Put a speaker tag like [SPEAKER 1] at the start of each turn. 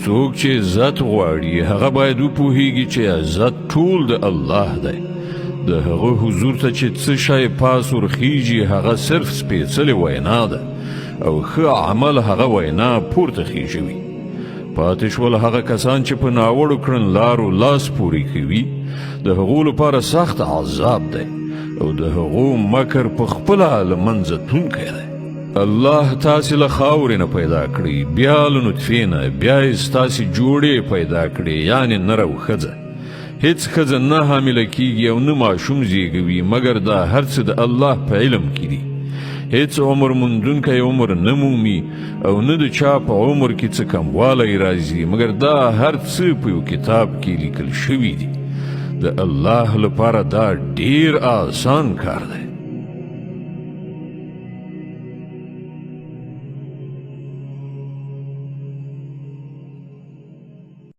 [SPEAKER 1] څوک چې عزت غواړي هغه باید وپوهیږي چې عزت ټول د الله دی. د هغه حضور ته چې څه شی پاس ورخیږي هغه صرف سپېڅلې وینا ده او ښه عمل هغه وینا پورته خیژوي. پاتې شول هغه کسان چې په ناوړو کړنلارو لاس پورې کوي د هغو لپاره سخت عذاب دی او د هغو مکر په خپله له منځه تلونکی دی. الله تاسې له خاورې نه پیدا کړی، بیا له نطفې نه، بیا یې ستاسې جوړې پیدا کړې، یعنې نر او ښځه. هیڅ ښځه نه حامله کیږي او نه ماشوم زیږوي مګر دا هر څه د الله په علم کې دي. هیڅ عمر موندونکی عمر نه مومي او نه د چا په عمر کې څه کموالی راځي مګر دا هر څه په یو کتاب کې لیکل شوي دي. د الله لپاره دا ډیر آسان کار دی.